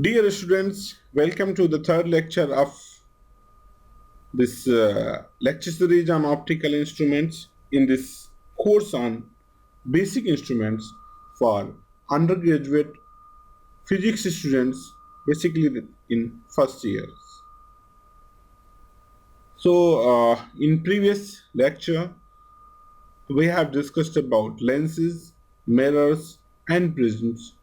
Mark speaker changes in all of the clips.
Speaker 1: Dear students, welcome to the third lecture of this lecture series on optical instruments in this course on basic instruments for undergraduate physics students, basically in first years. So, in previous lecture, we have discussed about lenses, mirrors, and prisms,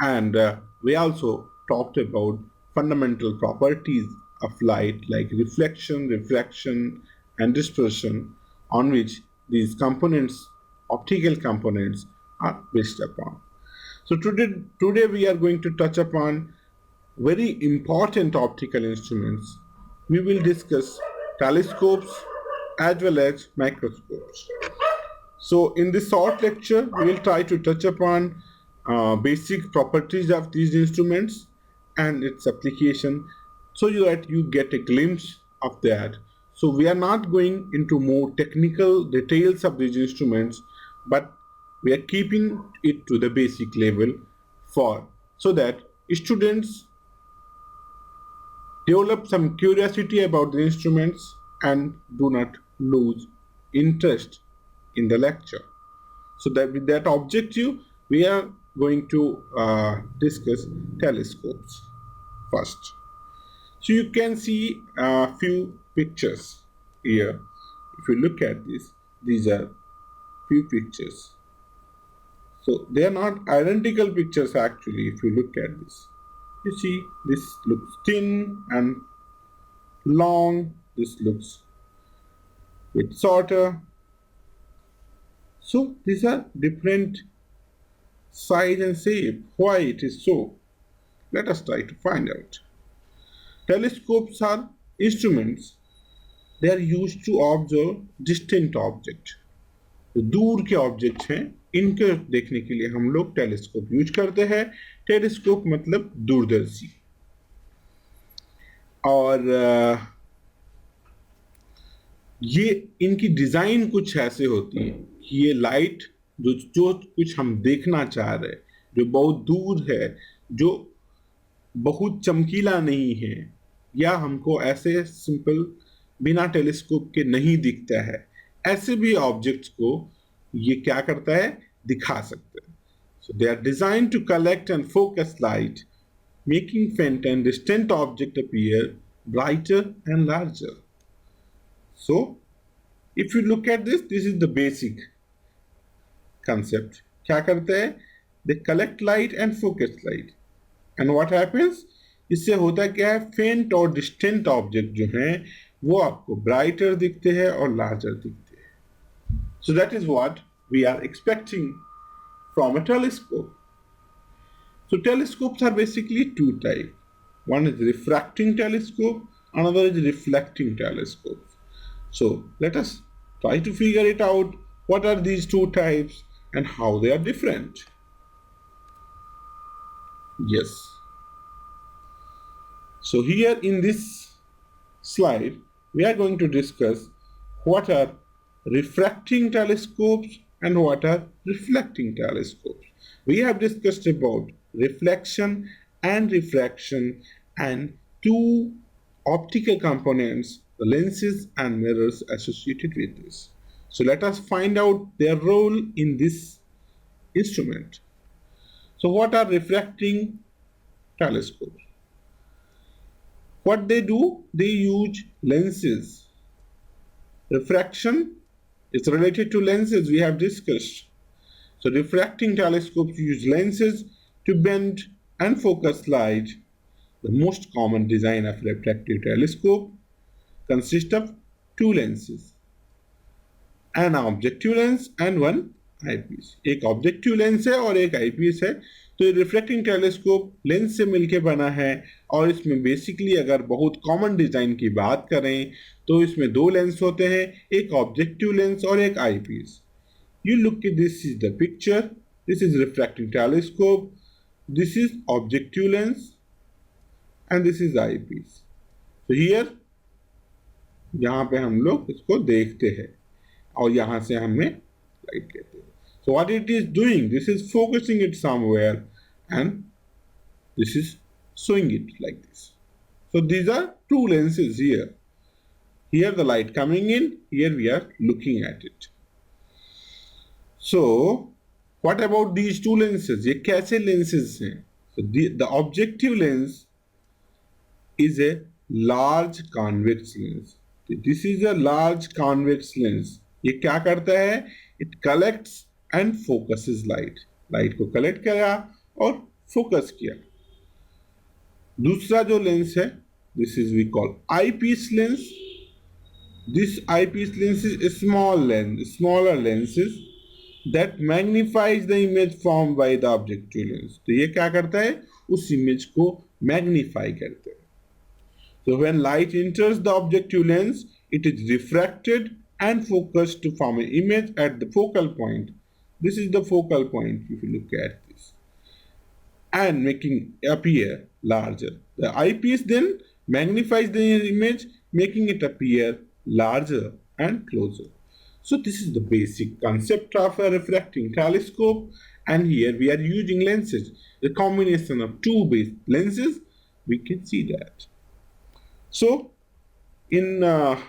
Speaker 1: and we also talked about fundamental properties of light like reflection, refraction, and dispersion, on which these components, optical components, are based upon. So today we are going to touch upon very important optical instruments. We will discuss telescopes as well as microscopes. So in this short lecture, we will try to touch upon basic properties of these instruments and its application so that you get a glimpse of that. So we are not going into more technical details of these instruments, but we are keeping it to the basic level for so that students develop some curiosity about the instruments and do not lose interest in the lecture. So that with that objective, we are going to discuss telescopes first. So you can see a few pictures here. If you look at this, these are few pictures. So they are not identical pictures actually. If you look at this, you see this looks thin and long. This looks bit shorter. So these are different size and shape. Why it is so? Let us try to find out. Telescopes are instruments. They are used to observe distant object. दूर के object हैं इनको देखने के लिए हम लोग telescope use करते हैं. टेलीस्कोप मतलब दूरदर्शी. और ये इनकी डिजाइन कुछ ऐसे होती है कि ये लाइट जो जो कुछ हम देखना चाह रहे हैं, जो बहुत दूर है, जो बहुत चमकीला नहीं है, या हमको ऐसे सिंपल बिना टेलीस्कोप के नहीं दिखता है, ऐसे भी ऑब्जेक्ट्स को ये क्या करता है, दिखा सकते हैं. So they are designed to collect and focus light, making faint and distant object appear brighter and larger. So, if you look at this, this is the basic concept. क्या करते हैं? They collect light and focus light. And what happens? इससे होता क्या है? Faint और distant object जो हैं, वो आपको brighter दिखते हैं और larger दिखते हैं. So that is what we are expecting from a telescope. So telescopes are basically two types. One is refracting telescope, another is reflecting telescope. So let us try to figure it out. What are these two types and how they are different? Yes. So here in this slide, we are going to discuss what are refracting telescopes and what are reflecting telescopes. We have discussed about reflection and refraction and two optical components, the lenses and mirrors associated with this. So let us find out their role in this instrument. So what are refracting telescopes? What they do, they use lenses. Refraction is related to lenses, we have discussed. So refracting telescopes use lenses to bend and focus light. The most common design of refractive telescope consists of two lenses, an objective lens and one eyepiece. एक objective lens है और एक eyepiece है. तो ये reflecting telescope lens से मिलके बना है और इसमें बेसिकली अगर बहुत कॉमन डिजाइन की बात करें तो इसमें दो लेंस होते हैं, एक ऑब्जेक्टिव लेंस और एक eyepiece. You look at this is the picture. This is refracting telescope. This is objective lens and this is eyepiece. So here यहाँ पे हम लोग इसको देखते हैं और यहाँ से हमें लाइट लेते हैं. So what it is doing, this is focusing it somewhere and This is showing it like this. So these are two lenses here. Here the light coming in, here we are looking at it. So what about these two lenses? ये कैसे lenses हैं? So the objective lens is a large convex lens. This is a large convex lens. ये क्या करता है? It collects and focuses light. Light को collect किया और focus किया. दूसरा जो लेंस है, this is we call eyepiece lens. This eyepiece lens is a smaller lenses that magnifies the image formed by the objective lens. तो ये क्या करता है? उस इमेज को मैग्नीफाई करता है. So when light enters the objective lens, it is refracted and focused to form an image at the focal point. This is the focal point if you look at this. And making appear larger. The eyepiece then magnifies the image, making it appear larger and closer. So this is the basic concept of a refracting telescope, and here we are using lenses. The combination of two base lenses, we can see that. So in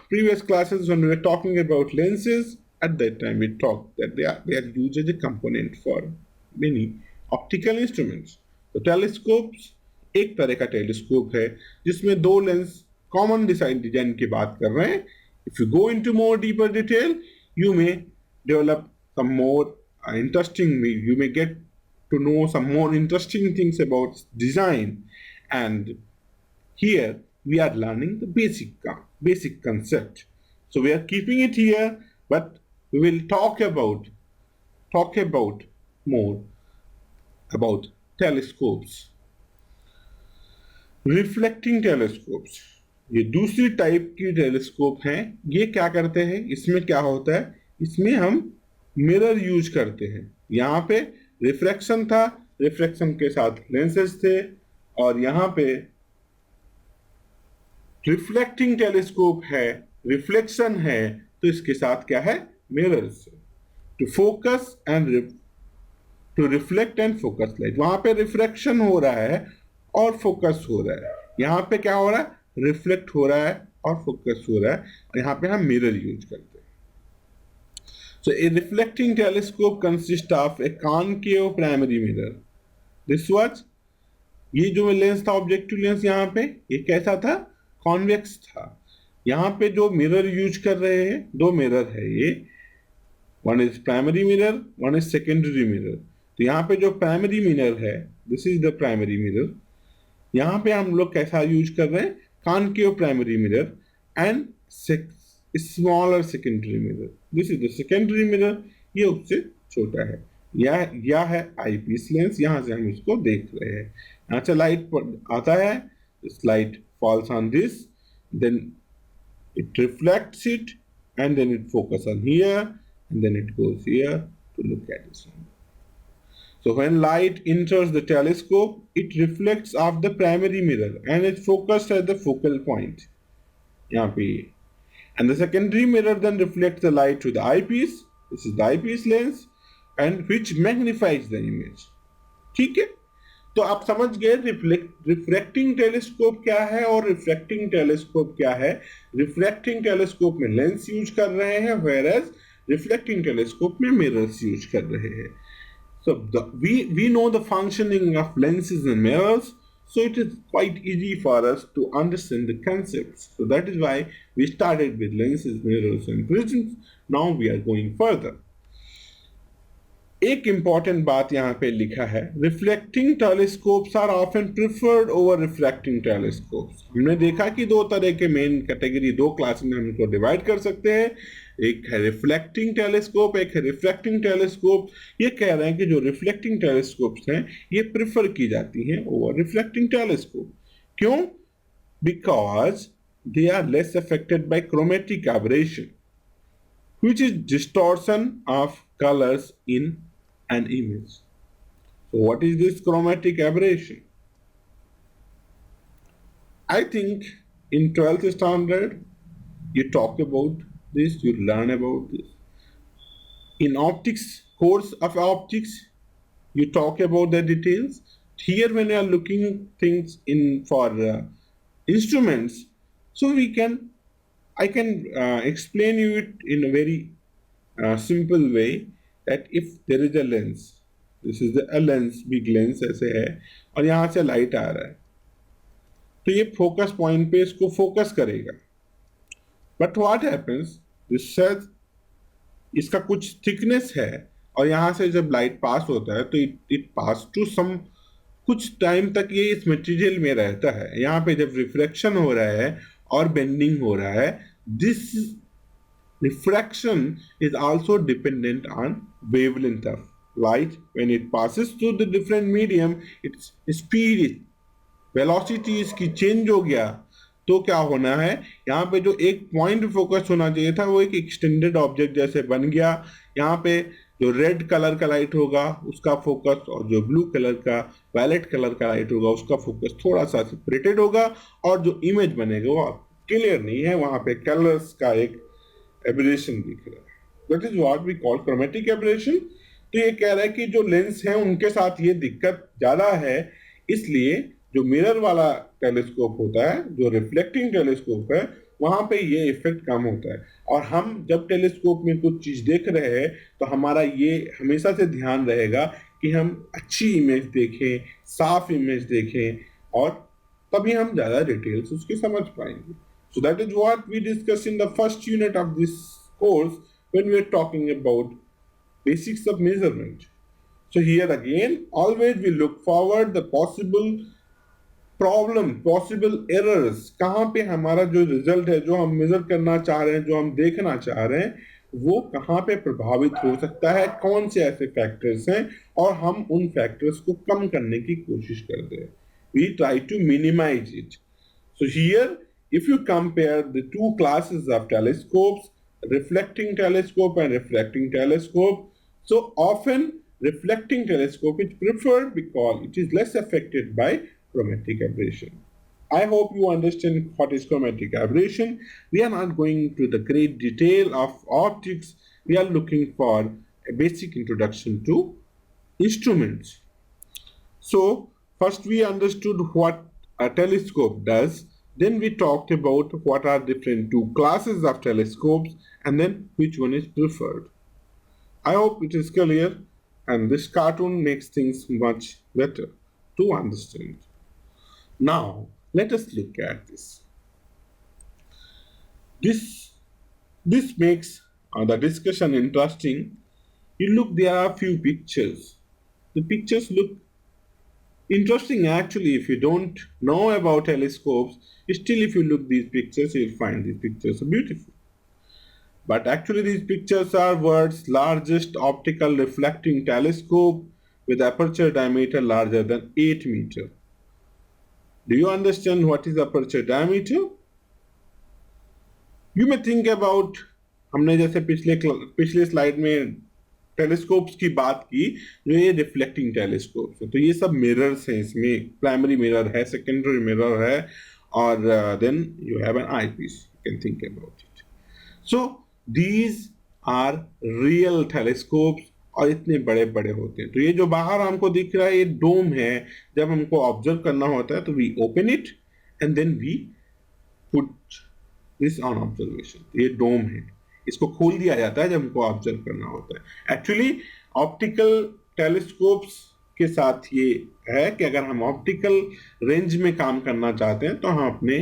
Speaker 1: previous classes when we were talking about lenses, at that time we talked that they are used as a component for many optical instruments. तो telescopes एक तरह का telescope है जिसमें दो lens common design की बात कर रहे हैं. If you go into more deeper detail, you may develop some more interesting, you may get to know some more interesting things about design. And here we are learning the basic concept. So we are keeping it here, but we will talk about more about telescopes. Reflecting telescopes, ये दूसरी type की telescope हैं. ये क्या करते हैं? इसमें क्या होता है? इसमें हम मिरर यूज करते हैं. यहाँ पे रिफ्रैक्शन था, रिफ्रैक्शन के साथ लेंसेज थे, और यहाँ पे रिफ्लेक्टिंग टेलीस्कोप है, रिफ्लेक्शन है, तो इसके साथ क्या है? Mirrors. To focus and to reflect and focus light. वहां पे रिफ्रैक्शन हो रहा है और फोकस हो रहा है. यहाँ पे क्या हो रहा है? रिफ्लेक्ट हो रहा है और फोकस हो रहा है, और यहाँ पे हम मिरर यूज करते हैं. So a reflecting telescope consist of a concave primary mirror. This was, ये जो लेंस था ऑब्जेक्टिव लेंस, यहाँ पे ये कैसा था? कॉन्वेक्स था. यहाँ पे जो मिरर यूज कर रहे हैं, दो मिरर है ये, one is primary mirror, one is secondary mirror. तो यहाँ पे जो प्राइमरी मिरर है, this is the primary mirror. यहाँ पे हम लोग कैसा यूज कर रहे हैं? concave primary mirror and smaller secondary mirror. This is the secondary mirror. ये उससे छोटा है. यह है eyepiece lens. यहाँ से हम इसको देख रहे हैं. यहाँ से लाइट आता है, this light falls on this, then it reflects it, and then it focuses on here, and then it goes here to look at this one. So when light enters the telescope, it reflects off the primary mirror and is focused at the focal point. यहाँ पे, and the secondary mirror then reflects the light to the eyepiece. This is the eyepiece lens, and which magnifies the image. ठीक है? तो आप समझ गए refracting telescope क्या है और रिफ्रैक्टिंग टेलीस्कोप क्या है. रिफ्रैक्टिंग टेलीस्कोप में लेंस यूज कर रहे हैं, whereas रिफ्लेक्टिंग टेलीस्कोप में मिरर्स यूज कर रहे हैं. So we know the functioning of lenses and mirrors, so it is quite easy for us to understand the concepts. So that is why we started with lenses, mirrors and prisms. Now we are going further. एक important बात यहाँ पे लिखा है, reflecting telescopes are often preferred over refracting telescopes. हमने देखा कि दो तरह के मेन कैटेगरी, दो क्लास में हम इनको डिवाइड कर सकते हैं. एक है रिफ्लेक्टिंग टेलीस्कोप, एक है रिफ्रैक्टिंग टेलीस्कोप. ये कह रहे हैं कि जो रिफ्लेक्टिंग टेलीस्कोप्स हैं ये प्रिफर की जाती हैं ओवर रिफ्लेक्टिंग टेलीस्कोप. क्यों? Because they are less affected by chromatic aberration, which is distortion of colors in an image. So what is this chromatic aberration? I think in 12th standard you talk about this, you learn about this. In optics, course of optics, you talk about the details, Here when you are looking things in for instruments, so I can explain you it in a very simple way that if there is a lens, this is a lens, big lens ऐसे है और यहाँ से light आ रहा है, तो ये focus point पे इसको फोकस करेगा. But what happens, this says इसका कुछ थिकनेस है और यहाँ से जब लाइट पास होता है तो इट पास टू सम, कुछ टाइम तक ये इस मटेरियल में रहता है. यहाँ पे जब रिफ्लेक्शन हो रहा है और बेंडिंग हो रहा है, this refraction is also dependent on wavelength of light. When it passes through the different medium, its speed, velocity इसकी चेंज हो गया, तो क्या होना है, यहाँ पे जो एक पॉइंट फोकस होना चाहिए था वो एक एक्सटेंडेड ऑब्जेक्ट जैसे बन गया. यहाँ पे जो रेड कलर का लाइट होगा उसका फोकस और जो ब्लू कलर का, वायलेट कलर का लाइट होगा उसका फोकस थोड़ा सा सेपरेटेड होगा और जो इमेज बनेगा वो क्लियर नहीं है, वहां पे कलर्स का एक एब्रेशन दिख रहा है. That is what we call chromatic aberration. तो ये कह रहा है कि जो लेंस है उनके साथ ये दिक्कत ज्यादा है, इसलिए जो मिरर वाला टेलीस्कोप होता है, जो रिफ्लेक्टिंग टेलीस्कोप है, वहां पे ये इफेक्ट कम होता है. और हम जब टेलीस्कोप में कुछ चीज देख रहे हैं तो हमारा ये हमेशा से ध्यान रहेगा कि हम अच्छी इमेज देखें, साफ इमेज देखें, और तभी हम ज्यादा डिटेल्स उसकी समझ पाएंगे. So that is what we discussed in the first unit of this course when we are talking about basics of measurement. So here again, always we look forward the possible problem, possible errors, कहाँ पे हमारा जो result है, जो हम major करना चाह रहे हैं, जो हम देखना चाह रहे हैं, वो कहाँ पे प्रभावित हो सकता है, कौन से ऐसे फैक्टर्स हैं, और हम उन फैक्टर्स को कम करने की कोशिश करते हैं. We try to minimize it. So here if you compare the two classes of telescopes, reflecting telescope and refracting telescope, so often reflecting telescope is preferred because it is less affected by chromatic aberration. I hope you understand what is chromatic aberration. We are not going to the great detail of optics. We are looking for a basic introduction to instruments. So first we understood what a telescope does. Then we talked about what are different two classes of telescopes and then which one is preferred. I hope it is clear, and this cartoon makes things much better to understand. Now let us look at this. This makes the discussion interesting. You look, there are a few pictures. The pictures look interesting actually. If you don't know about telescopes, still if you look these pictures, you'll find these pictures beautiful. But actually these pictures are world's largest optical reflecting telescope with aperture diameter larger than 8 meters. Do you understand what is aperture diameter? You may think about, हमने जैसे पिछले slide में telescopes की बात की, जो ये reflecting telescopes है, तो ये सब मिरर्स हैं. इसमें प्राइमरी मिरर है, सेकेंडरी मिरर है, और then you have an eyepiece. You can think about it. So these are real telescopes और इतने बड़े बड़े होते हैं. तो ये जो बाहर हमको दिख रहा है ये डोम है. जब हमको ऑब्जर्व करना होता है तो we open it and then we put this on observation. ये डोम है, इसको खोल दिया जाता है जब हमको ऑब्जर्व करना होता है. एक्चुअली ऑप्टिकल टेलीस्कोप्स के साथ ये है कि अगर हम ऑप्टिकल रेंज में काम करना चाहते हैं तो हम अपने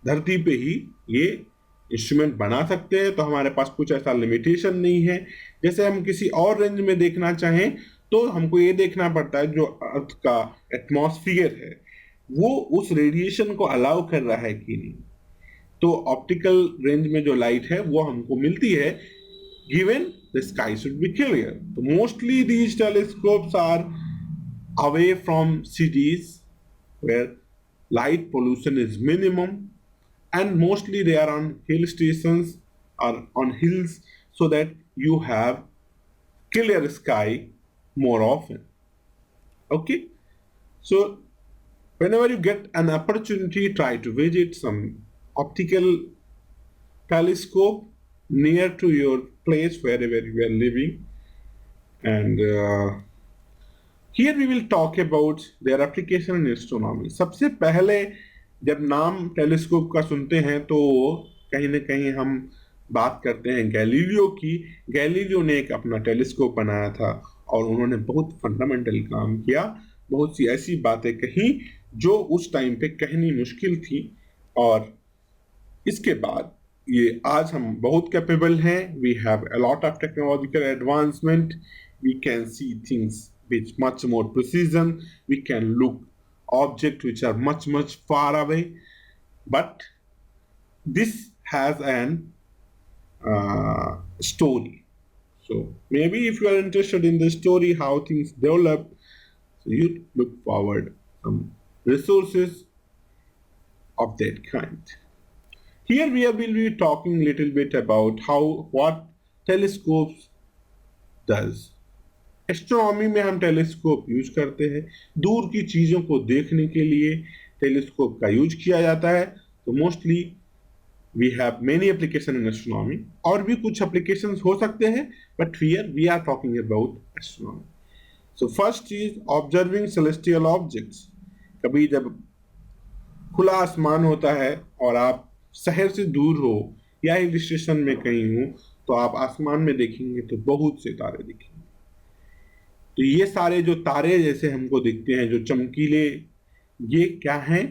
Speaker 1: धरती पे ही ये इंस्ट्रूमेंट बना सकते हैं. तो हमारे पास कुछ ऐसा लिमिटेशन नहीं है. जैसे हम किसी और रेंज में देखना चाहें तो हमको ये देखना पड़ता है जो अर्थ का एटमॉस्फेयर है वो उस रेडिएशन को अलाउ कर रहा है कि नहीं. तो ऑप्टिकल रेंज में जो लाइट है वो हमको मिलती है given the sky should be clear. So mostly these telescopes are away from cities where light pollution is minimum, and mostly they are on hill stations or on hills so that you have clear sky more often. Okay, so whenever you get an opportunity, try to visit some optical telescope near to your place wherever you are living, and Here we will talk about their application in astronomy. सबसे पहले जब नाम telescope का सुनते हैं तो कहीं ना कहीं हम बात करते हैं गैलीलियो की। गैलीलियो ने एक अपना टेलीस्कोप बनाया था और उन्होंने बहुत फंडामेंटल काम किया, बहुत सी ऐसी बातें कही जो उस टाइम पे कहनी मुश्किल थी। और इसके बाद ये आज हम बहुत कैपेबल हैं। We have a lot of technological advancement, we can see things with much more precision, we can look objects which are much far away, but this has an story. So maybe if you are interested in the story how things develop, so you look forward some resources of that kind. Here we will be talking a little bit about how what telescopes does. Astronomy में हम telescope use करते हैं, दूर की चीजों को देखने के लिए टेलीस्कोप का यूज किया जाता है। तो mostly we have many application in astronomy, और भी कुछ एप्लीकेशंस हो सकते हैं, but here we are talking about astronomy. So first is observing celestial objects. कभी जब खुला आसमान होता है और आप शहर से दूर हो या हिल स्टेशन में कहीं हो, तो आप आसमान में देखेंगे तो बहुत से तारे दिखेंगे। तो ये सारे जो तारे जैसे हमको दिखते हैं, जो चमकीले, ये क्या हैं?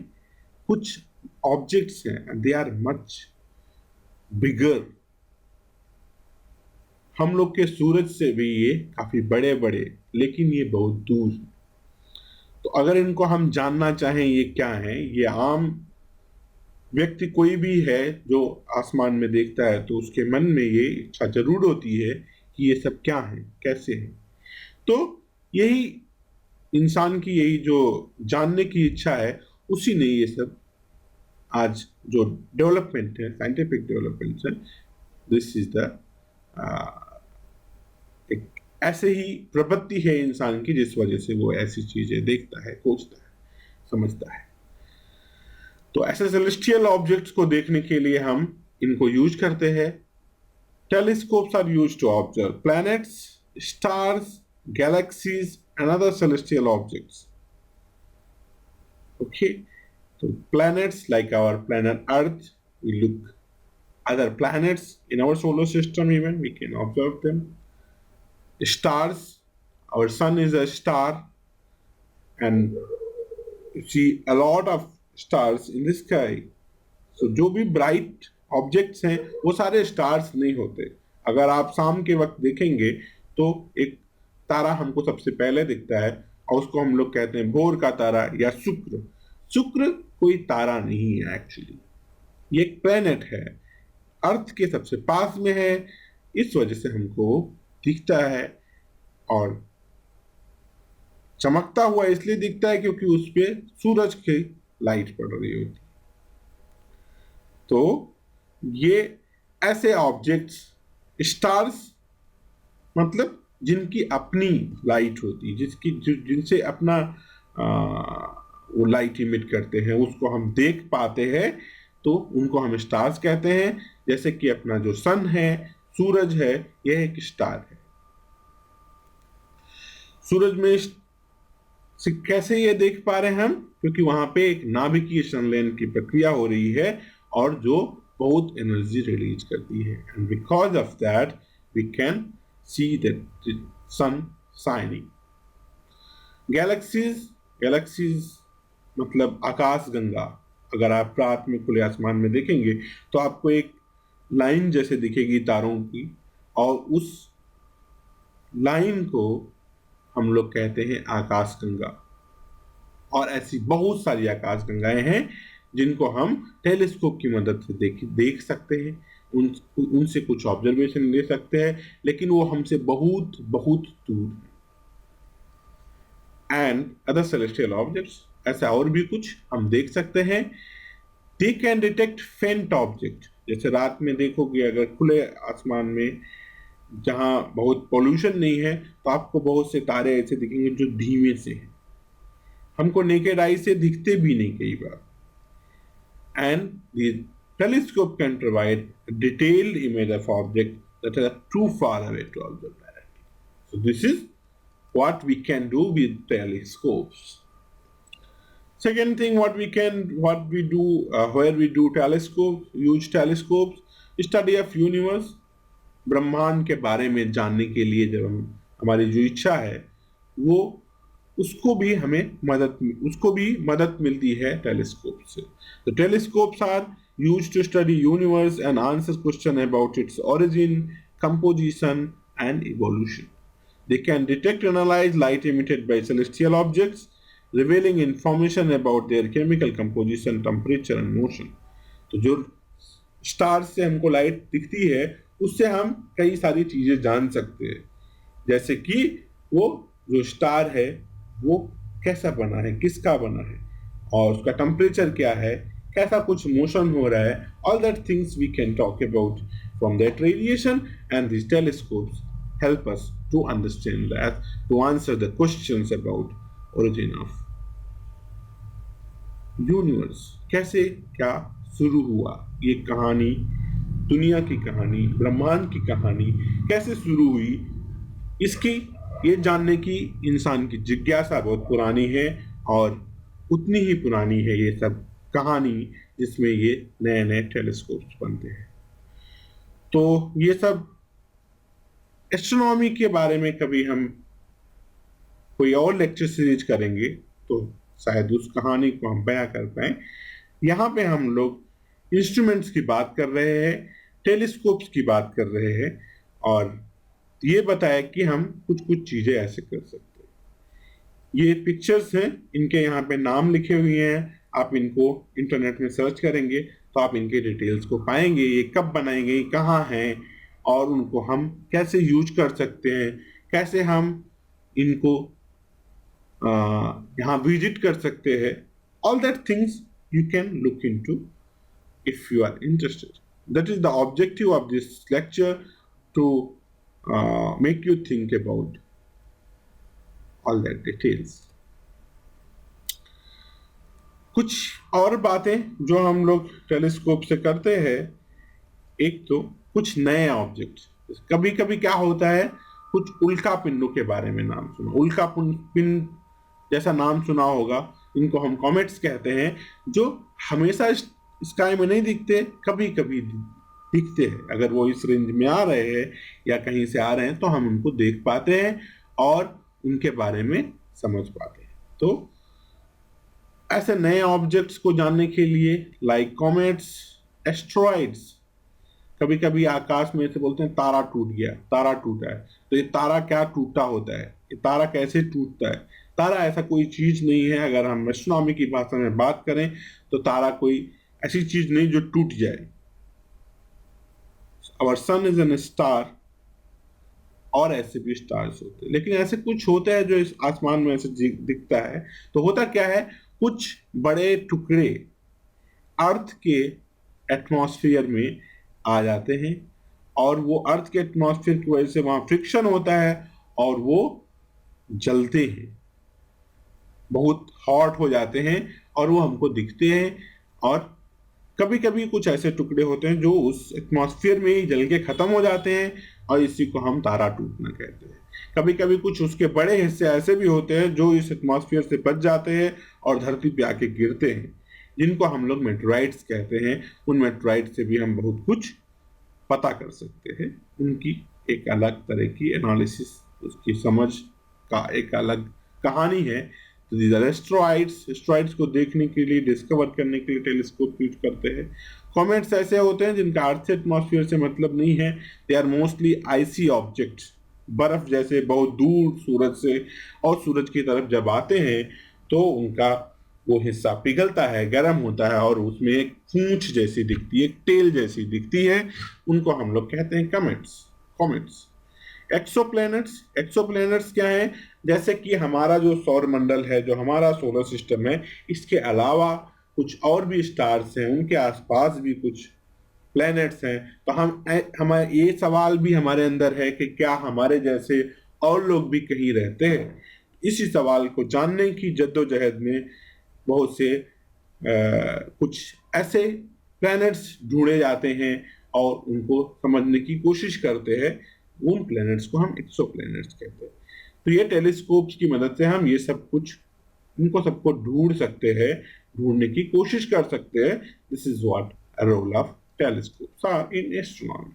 Speaker 1: कुछ ऑब्जेक्ट्स हैं, दे आर मच बिगर। हम लोग के सूरज से भी ये काफी बड़े बड़े, लेकिन ये बहुत दूर। तो अगर इनको हम जानना चाहें ये क्या है, ये आम व्यक्ति कोई भी है जो आसमान में देखता है तो उसके मन में ये इच्छा जरूर होती है कि ये सब क्या है, कैसे है। तो यही इंसान की यही जो जानने की इच्छा है, उसी ने ये सब आज जो डेवलपमेंट है, साइंटिफिक डेवलपमेंट है, दिस इज द एक ऐसे ही प्रवृत्ति है इंसान की जिस वजह से वो ऐसी चीजें देखता है, खोजता है, समझता है। तो ऐसे सेलेस्टियल ऑब्जेक्ट्स को देखने के लिए हम इनको यूज करते हैं। Telescopes are used to observe planets, stars, galaxies and other celestial objects. Okay, so planets like our planet Earth, we look other planets in our solar system, even we can observe them. Stars, our sun is a star, and you see a lot of stars in the sky. So जो भी bright objects हैं वो सारे stars नहीं होते। अगर आप शाम के वक्त देखेंगे तो एक तारा हमको सबसे पहले दिखता है और उसको हम लोग कहते हैं भोर का तारा या शुक्र। शुक्र कोई तारा नहीं है, एक्चुअली ये एक प्लेनेट है, अर्थ के सबसे पास में है, इस वजह से हमको दिखता है। और चमकता हुआ इसलिए दिखता है क्योंकि उस पे सूरज की लाइट पड़ रही होती। तो ये ऐसे ऑब्जेक्ट्स, स्टार्स मतलब जिनकी अपनी लाइट होती है, जिनसे अपना वो लाइट इमिट करते हैं, उसको हम देख पाते हैं, तो उनको हम स्टार्स कहते हैं। जैसे कि अपना जो सन है, सूरज है, यह एक स्टार है। सूरज में कैसे ये देख पा रहे हैं हम? क्योंकि वहां पे एक नाभिकीय संलयन की प्रक्रिया हो रही है और जो बहुत एनर्जी रिलीज करती है, and because of that we can see the sun shining. Galaxies मतलब आकाश गंगा। अगर आप रात में खुले आसमान में देखेंगे तो आपको एक लाइन जैसे दिखेगी तारों की, और उस लाइन को हम लोग कहते हैं आकाश गंगा। और ऐसी बहुत सारी आकाश गंगाएं हैं जिनको हम टेलीस्कोप की मदद से देख सकते हैं, उनसे कुछ ऑब्जर्वेशन ले सकते हैं, लेकिन वो हमसे बहुत बहुत दूर है। एंड अदर सेलेस्टियल ऑब्जेक्ट्स, ऐसा और भी कुछ हम देख सकते हैं। दे कैन डिटेक्ट फेंट ऑब्जेक्ट। जैसे रात में देखोगे अगर खुले आसमान में जहां बहुत पोल्यूशन नहीं है तो आपको बहुत से तारे ऐसे दिखेंगे जो धीमे से हैं, हमको नेकेड आई से दिखते भी नहीं कई बार। And telescope can provide a detailed image of objects that are too far away to observe directly. So this is what we can do with telescopes. Second thing, what we do, where we do use telescopes, study of universe, ब्रह्मांड के बारे में जानने के लिए जब हमारी जो इच्छा है वो उसको भी मदद मिलती है टेलीस्कोप से. The telescopes are used to study universe and answer questions about its origin, composition and evolution. They can detect and analyze light emitted by celestial objects, revealing information about their chemical composition, temperature and motion. तो जो star से हमको light दिखती है उससे हम कई सारी चीजें जान सकते हैं, जैसे कि वो जो स्टार है वो कैसा बना है, किसका बना है, और उसका टेम्परेचर क्या है, कैसा कुछ मोशन हो रहा है. All that things we can talk about from that radiation, and this telescopes help us to understand that, to answer the questions about origin of universe. कैसे क्या शुरू हुआ ये कहानी, दुनिया की कहानी, ब्रह्मांड की कहानी कैसे शुरू हुई, इसकी ये जानने की इंसान की जिज्ञासा बहुत पुरानी है, और उतनी ही पुरानी है ये सब कहानी जिसमें ये नए नए टेलीस्कोप्स बनते हैं. तो ये सब एस्ट्रोनॉमी के बारे में कभी हम कोई और लेक्चर सीरीज करेंगे तो शायद उस कहानी को हम बयां कर पाए. यहाँ पे हम लोग इंस्ट्रूमेंट्स की बात कर रहे हैं, टेलीस्कोप्स की बात कर रहे हैं, और ये बताया कि हम कुछ कुछ चीजें ऐसे कर सकते हैं. ये पिक्चर्स हैं, इनके यहाँ पे नाम लिखे हुए हैं, आप इनको इंटरनेट में सर्च करेंगे तो आप इनके डिटेल्स को पाएंगे, ये कब बनाए गए, कहाँ हैं, और उनको हम कैसे यूज कर सकते हैं, कैसे हम इनको यहाँ विजिट कर सकते हैं. All that things you can look into if you are interested. That is the objective of this lecture, to make you think about all that details. कुछ और बातें जो हम लोग टेलीस्कोप से करते हैं, एक तो कुछ नए ऑब्जेक्ट. कभी कभी क्या होता है, कुछ उल्का पिंडों के बारे में नाम सुना, उल्का पिंड जैसा नाम सुना होगा, इनको हम कॉमेट्स कहते हैं, जो हमेशा स्काई में नहीं दिखते, कभी कभी दिखते हैं. अगर वो इस रेंज में आ रहे हैं या कहीं से आ रहे हैं तो हम उनको देख पाते हैं और उनके बारे में समझ पाते हैं. तो ऐसे नए ऑब्जेक्ट्स को जानने के लिए लाइक कॉमेट्स, एस्ट्रॉइड्स, कभी कभी आकाश में से बोलते हैं तारा टूट गया, तारा टूटा है, तो ये तारा क्या टूटा होता है, ये तारा कैसे टूटता है. तारा ऐसा कोई चीज नहीं है, अगर हम एस्ट्रोनॉमी की भाषा में बात करें तो तारा कोई ऐसी चीज नहीं जो टूट जाए. Our sun is an star, और ऐसे भी स्टार्स होते हैं, लेकिन ऐसे कुछ होते हैं जो इस आसमान में ऐसे दिखता है. तो होता क्या है, कुछ बड़े टुकड़े अर्थ के एटमॉस्फेयर में आ जाते हैं, और वो अर्थ के एटमॉस्फेयर की वजह से वहां फ्रिक्शन होता है और वो जलते हैं, बहुत हॉट हो जाते हैं और वो हमको दिखते हैं. और कभी कभी कुछ ऐसे टुकड़े होते हैं जो उस एटमॉस्फेयर में ही जल के खत्म हो जाते हैं, और इसी को हम तारा टूटना कहते हैं. कभी कभी कुछ उसके बड़े हिस्से ऐसे भी होते हैं जो इस एटमॉस्फेयर से बच जाते हैं और धरती पे आके गिरते हैं, जिनको हम लोग मेटेराइट्स कहते हैं. उन मेटेराइट से भी हम बहुत कुछ पता कर सकते हैं. उनकी एक अलग तरह की एनालिसिस, उसकी समझ का एक अलग कहानी है. तो दीज आर एस्ट्रॉइड्स को देखने के लिए, डिस्कवर करने के लिए टेलीस्कोप यूज करते हैं. कॉमेट्स ऐसे होते हैं जिनका अर्थ एटमॉस्फेयर से मतलब नहीं है. They are mostly icy objects, बर्फ जैसे बहुत दूर सूरज से, और सूरज की तरफ जब आते हैं तो उनका वो हिस्सा पिघलता है, गर्म होता है, और उसमें एक पूंछ जैसी दिखती है, एक टेल जैसी दिखती है. उनको हम लोग कहते हैं कॉमेट्स. एक्सोप्लैनेट्स क्या है, जैसे कि हमारा जो सौर मंडल है, जो हमारा सोलर सिस्टम है, इसके अलावा कुछ और भी स्टार्स हैं, उनके आसपास भी कुछ प्लैनेट्स हैं. तो हमारे ये सवाल भी हमारे अंदर है कि क्या हमारे जैसे और लोग भी कहीं रहते हैं. इसी सवाल को जानने की जद्दोजहद में बहुत से कुछ ऐसे प्लैनेट्स ढूंढे जाते हैं और उनको समझने की कोशिश करते हैं. उन प्लैनेट्स को हम एक्सोप्लैनेट्स कहते हैं. तो ये टेलीस्कोप्स की मदद से हम ये सब कुछ इनको सबको ढूंढ सकते हैं, ढूंढने की कोशिश कर सकते हैं. This is what a role of telescopes are in astronomy.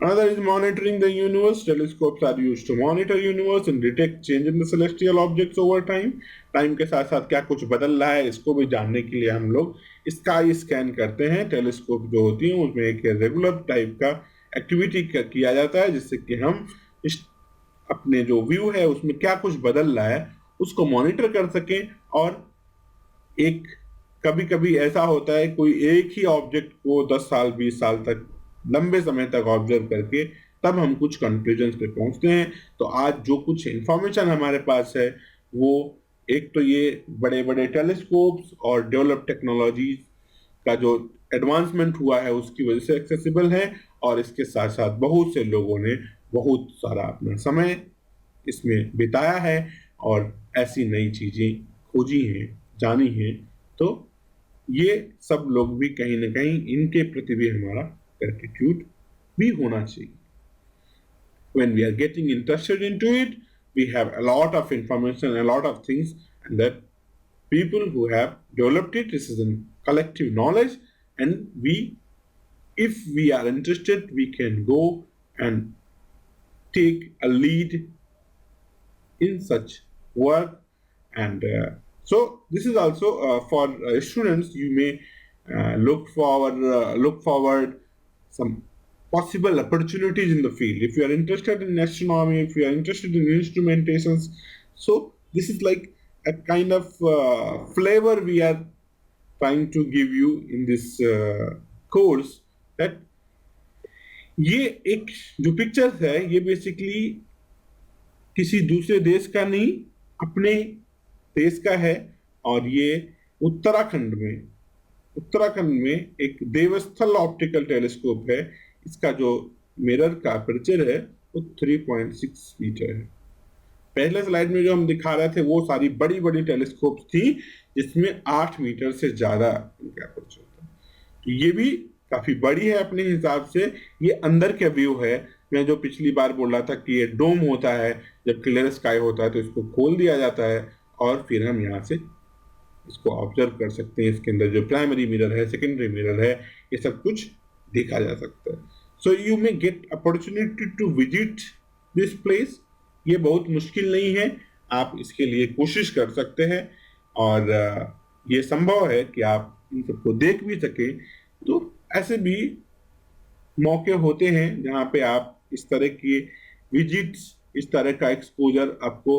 Speaker 1: Another is monitoring the universe. Telescopes are used to monitor universe and detect change in the celestial objects over time. Time के साथ साथ क्या कुछ बदल रहा है इसको भी जानने के लिए हम लोग स्काई स्कैन करते हैं. टेलीस्कोप जो होती है उसमें एक रेगुलर टाइप का एक्टिविटी किया जाता है जिससे कि हम इस अपने जो व्यू है उसमें क्या कुछ बदल रहा है उसको मॉनिटर कर सकें. और एक कभी कभी ऐसा होता है कोई एक ही ऑब्जेक्ट को 10 साल 20 साल तक लंबे समय तक ऑब्जर्व करके तब हम कुछ कंक्लूजन पे पहुंचते हैं. तो आज जो कुछ इंफॉर्मेशन हमारे पास है वो एक तो ये बड़े बड़े टेलीस्कोप्स और डेवलप टेक्नोलॉजीज का जो एडवांसमेंट हुआ है उसकी वजह से एक्सेसिबल है. और इसके साथ साथ बहुत से लोगों ने बहुत सारा अपना समय इसमें बिताया है और ऐसी नई चीजें खोजी हैं, जानी हैं. तो ये सब लोग भी कहीं ना कहीं इनके प्रति भी हमारा ग्रेटिट्यूड भी होना चाहिए. When we are getting interested into it, we have a lot of information, a lot of things, and that people who have developed it, this is a collective knowledge, and if we are interested, we can go and take a lead in such work. And so this is also for students. You may look forward some possible opportunities in the field if you are interested in astronomy, if you are interested in instrumentations. So this is like a kind of flavor we are trying to give you in this course, that ये एक जो pictures है ये basically किसी दूसरे देश का नहीं, अपने देश का है. और ये उत्तराखंड में एक देवस्थल ऑप्टिकल टेलीस्कोप है. इसका जो मिरर का अपर्चर है वो 3.6 मीटर है. पहले स्लाइड में जो हम दिखा रहे थे वो सारी बड़ी बड़ी टेलीस्कोप थी जिसमें 8 मीटर से ज्यादा इनका अपर्चर था. तो ये भी काफी बड़ी है अपने हिसाब से. ये अंदर का व्यू है. मैं जो पिछली बार बोल रहा था कि ये डोम होता है, जब क्लियर स्काई होता है तो इसको खोल दिया जाता है और फिर हम यहाँ से इसको ऑब्जर्व कर सकते हैं. इसके अंदर जो प्राइमरी मिरर है, सेकेंडरी मिरर है, ये सब कुछ देखा जा सकता है. So you may get opportunity to visit this place. ये बहुत मुश्किल नहीं है, आप इसके लिए कोशिश कर सकते हैं और ये संभव है कि आप इन सबको देख भी सकें. तो ऐसे भी मौके होते हैं जहाँ पे आप इस तरह की विजिट्स, इस तरह का एक्सपोजर आपको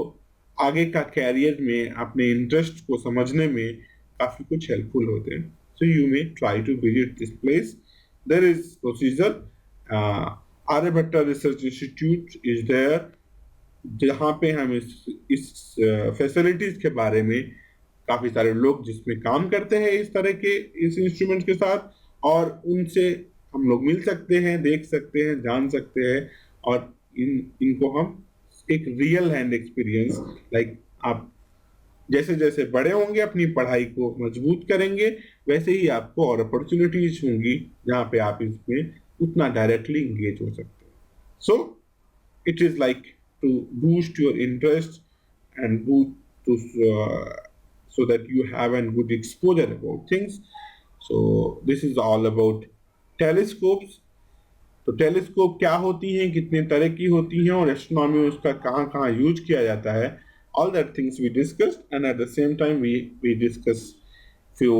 Speaker 1: आगे का कैरियर में अपने इंटरेस्ट को समझने में काफी कुछ हेल्पफुल होते हैं. So you may try to visit this place. There is procedure. Aryabhatta research institute is there, जहाँ पे हम इस फैसिलिटीज के बारे में काफी सारे लोग जिसमें काम करते हैं इस तरह के इस इंस्ट्रूमेंट के साथ, और उनसे हम लोग मिल सकते हैं, देख सकते हैं, जान सकते हैं. और इनको हम एक रियल हैंड एक्सपीरियंस, लाइक आप जैसे जैसे बड़े होंगे अपनी पढ़ाई को मजबूत करेंगे वैसे ही आपको और अपॉर्चुनिटीज होंगी जहाँ पे आप इसमें उतना डायरेक्टली इंगेज हो सकते हैं. So it is like to boost your interest and boost to so that you have a good exposure about things. So this is all about telescopes. तो टेलीस्कोप क्या होती हैं, कितने तरह की होती हैं और एस्ट्रोनॉमी में उसका कहाँ कहाँ यूज किया जाता है, all that things we discussed, and at the same time we discuss few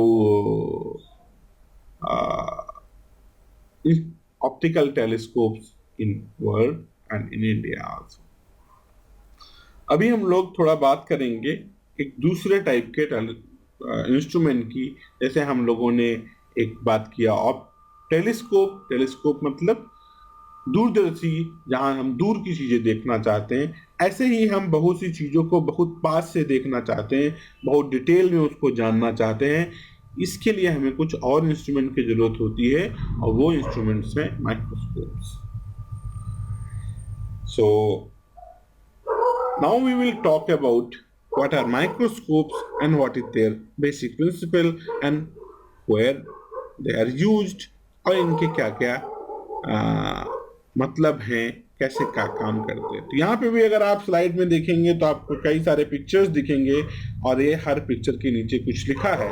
Speaker 1: optical telescopes in world and in India also. अभी हम लोग थोड़ा बात करेंगे एक दूसरे टाइप के इंस्ट्रूमेंट की. जैसे हम लोगों ने एक बात किया टेलीस्कोप मतलब दूरदर्शी, जहां हम दूर की चीजें देखना चाहते हैं. ऐसे ही हम बहुत सी चीजों को बहुत पास से देखना चाहते हैं, बहुत डिटेल में उसको जानना चाहते हैं. इसके लिए हमें कुछ और इंस्ट्रूमेंट की जरूरत होती है और वो इंस्ट्रूमेंट्स हैं microscopes. So now we will talk about what are microscopes and what is their basic principle and where they are used और इनके क्या क्या मतलब हैं, कैसे क्या काम करते हैं। तो यहाँ पे भी अगर आप स्लाइड में देखेंगे तो आपको कई सारे पिक्चर्स दिखेंगे और ये हर पिक्चर के नीचे कुछ लिखा है।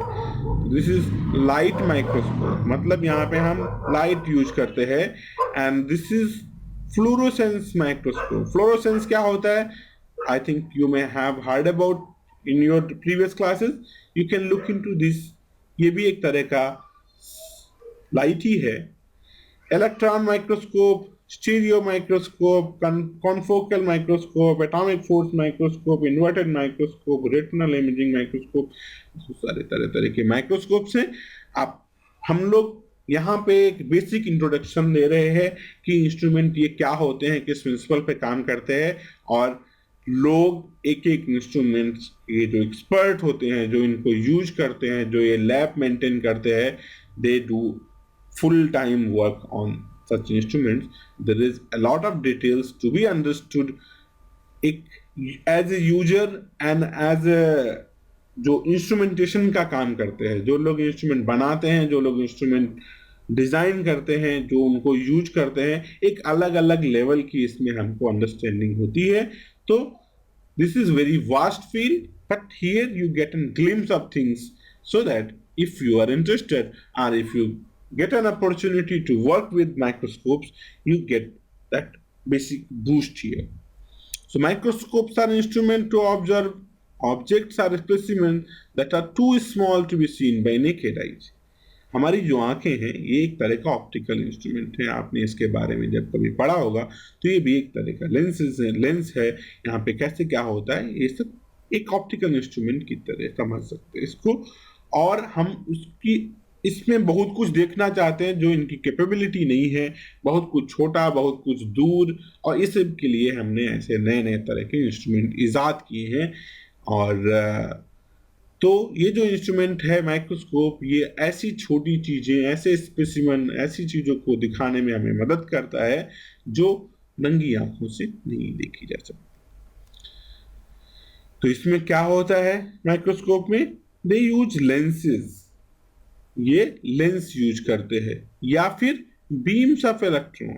Speaker 1: दिस इज लाइट माइक्रोस्कोप, मतलब यहाँ पे हम लाइट यूज करते हैं। And this is fluorescence microscope. Fluorescence क्या होता है? I think you may have heard about in your previous classes, you can look into this. ये भी एक तरह का लाइट ही है। Electron microscope, stereo microscope, confocal microscope, atomic force microscope, inverted microscope, retinal imaging microscope, सारे तरह तरह के माइक्रोस्कोप्स हैं। आप हम लोग यहाँ पे एक बेसिक इंट्रोडक्शन दे रहे हैं कि इंस्ट्रूमेंट ये क्या होते हैं, किस प्रिंसिपल पे काम करते हैं, और लोग एक एक इंस्ट्रूमेंट्स, ये जो एक्सपर्ट होते हैं, जो इनको यूज करते हैं, जो ये लैब मेंटेन करते हैं, they do full-time work on such instruments. There is a lot of details to be understood as a user and as a जो इंस्ट्रूमेंटेशन का काम करते हैं, जो लोग इंस्ट्रूमेंट बनाते हैं, जो लोग इंस्ट्रूमेंट डिजाइन करते हैं, जो उनको यूज करते हैं, एक अलग अलग लेवल की इसमें हमको अंडरस्टैंडिंग होती है। तो this is very vast field, but here you get an glimpse of things, so that if you are interested or if you get an opportunity to work with microscopes, you get that basic boost here. So microscopes are instruments to observe objects or specimens that are too small to be seen by naked eyes. हमारी जो आंखें हैं ये एक तरह का optical instrument है। आपने इसके बारे में जब कभी पढ़ा होगा तो ये भी एक तरह का लेंस है। यहाँ पे कैसे क्या होता है ये सब एक ऑप्टिकल इंस्ट्रूमेंट की तरह समझ सकते हैं इसको। और हम उसकी इसमें बहुत कुछ देखना चाहते हैं जो इनकी कैपेबिलिटी नहीं है, बहुत कुछ छोटा, बहुत कुछ दूर, और इस सब के लिए हमने ऐसे नए नए तरह के इंस्ट्रूमेंट इजाद किए हैं। और तो ये जो इंस्ट्रूमेंट है माइक्रोस्कोप, ये ऐसी छोटी चीजें, ऐसे स्पेसिमन, ऐसी चीजों को दिखाने में हमें मदद करता है जो नंगी आंखों से नहीं देखी जा सकती। तो इसमें क्या होता है माइक्रोस्कोप में? दे यूज लेंसेज, ये लेंस यूज करते हैं, या फिर beams of electron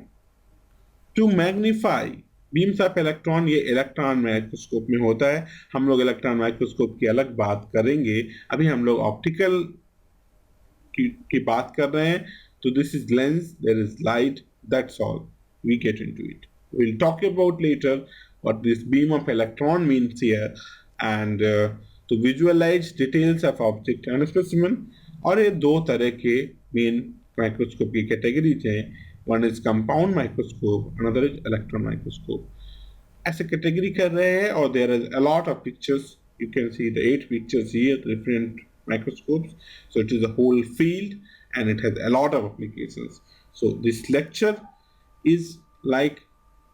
Speaker 1: to magnify. Beams of electron ये इलेक्ट्रॉन माइक्रोस्कोप में होता है। हम लोग इलेक्ट्रॉन माइक्रोस्कोप की अलग बात करेंगे, अभी हम लोग ऑप्टिकल की बात कर रहे हैं। तो this is lens, there is light, that's all we get into it. We will talk about later what this beam of electron means here, and to visualize details of object and specimen। और ये दो तरह के main microscope की categories हैं, one is compound microscope, another is electron microscope. ऐसे category कर रहे हैं, और there is a lot of pictures, you can see the 8 pictures here, different microscopes. So it is a whole field and it has a lot of applications. So this lecture is like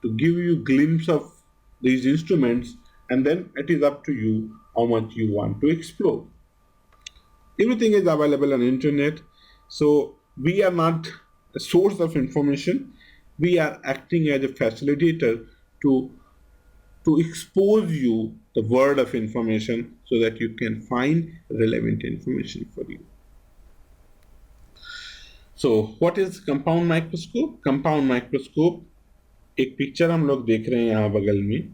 Speaker 1: to give you glimpse of these instruments, and then it is up to you how much you want to explore. Everything is available on internet, so we are not a source of information. We are acting as a facilitator to expose you the world of information so that you can find relevant information for you. So what is compound microscope? Compound microscope, एक picture हम लोग देख रहे हैं यहाँ बगल में,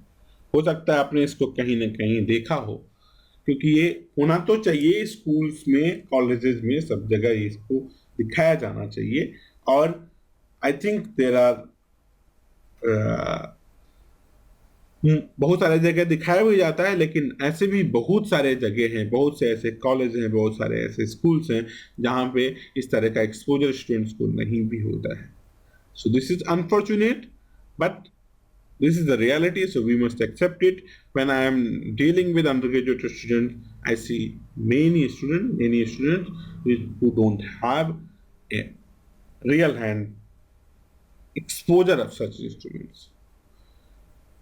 Speaker 1: हो सकता है आपने इसको कहीं ना कहीं देखा हो, क्योंकि ये होना तो चाहिए स्कूल्स में, कॉलेजेस में, सब जगह इसको दिखाया जाना चाहिए। और आई थिंक देयर आर बहुत सारे जगह दिखाया भी जाता है, लेकिन ऐसे भी बहुत सारे जगह हैं, बहुत से ऐसे कॉलेज हैं, बहुत सारे ऐसे स्कूल्स हैं जहाँ पे इस तरह का एक्सपोजर स्टूडेंट्स को नहीं भी होता है। So this is unfortunate, but this is the reality, so we must accept it. When I am dealing with undergraduate students, I see many students who don't have a real hand exposure of such instruments.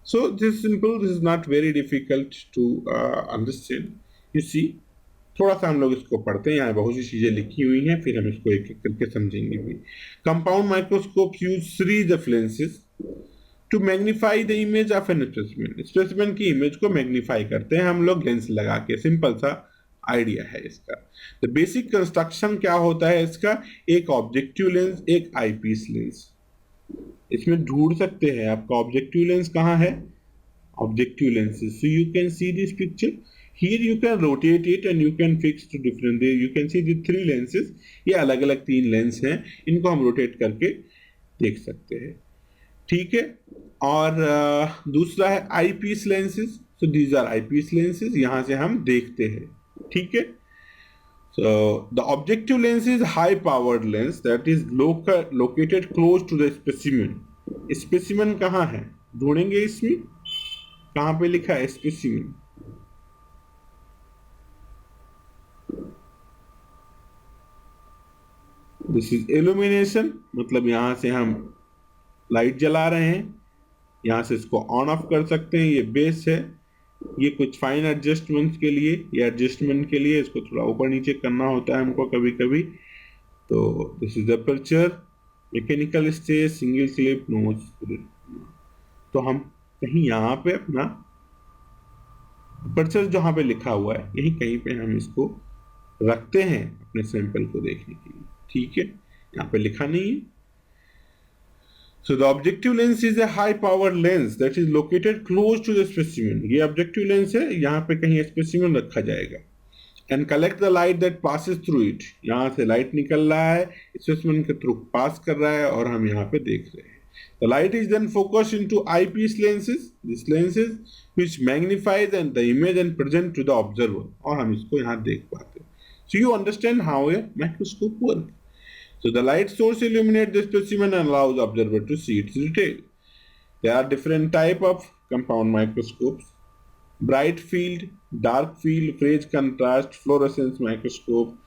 Speaker 1: So this is simple, this is not very difficult to understand. You see, थोड़ा सा हम लोग इसको पढ़ते हैं, यहाँ बहुत सी चीजें लिखी हुई हैं, फिर हम इसको एक एक करके समझेंगे भी। Compound microscope use series of lenses to magnify the image of an specimen। Specimen की इमेज को मैग्नीफाई करते हैं हम लोग लेंस लगा के, सिंपल सा आइडिया है इसका। द बेसिक कंस्ट्रक्शन क्या होता है इसका? एक ऑब्जेक्टिव लेंस, एक आईपीस लेंस। इसमें ढूंढ सकते हैं आपका ऑब्जेक्टिव लेंस कहाँ है, objective lenses. So you can see this picture. Here you can rotate it and you can fix to different. There you can see the three lenses. ये अलग अलग तीन लेंस हैं, इनको हम रोटेट करके देख सकते हैं, ठीक है। और दूसरा है eyepiece lenses. So these are eyepiece lenses, यहाँ से हम देखते हैं, ठीक है। So the objective lens is high powered lens that is located close to the specimen. Specimen कहाँ है, ढूंढेंगे इसमें, कहां पे लिखा है स्पेसिमेन। दिस इज इल्यूमिनेशन, मतलब यहां से हम लाइट जला रहे हैं, यहां से इसको ऑन ऑफ कर सकते हैं, ये बेस है। ये कुछ फाइन एडजस्टमेंट के लिए, ये एडजस्टमेंट के लिए इसको थोड़ा ऊपर नीचे करना होता है हमको कभी कभी। तो this is aperture, mechanical stage, single clip, nose. तो हम कहीं यहाँ पे अपना अपर्चर जहां पे लिखा हुआ है यही कहीं पे हम इसको रखते हैं अपने सैंपल को देखने के लिए, ठीक है। यहाँ पे लिखा नहीं है। So the objective lens is a high power lens that is located close to the specimen. ये objective lens है, यहाँ पे कहीं specimen रखा जाएगा। And collect the light that passes through it. यहाँ से लाइट निकल रहा है, specimen के थ्रू पास कर रहा है और हम यहाँ पे देख रहे हैं। The light is then focused into eyepiece lenses. These lenses which magnifies and the image and present to the observer. और हम इसको यहाँ देख पाते हैं। So you understand how a microscope works. So the light source illuminates the specimen and allows the observer to see its detail. There are different type of compound microscopes: bright field, dark field, phase contrast, fluorescence microscope.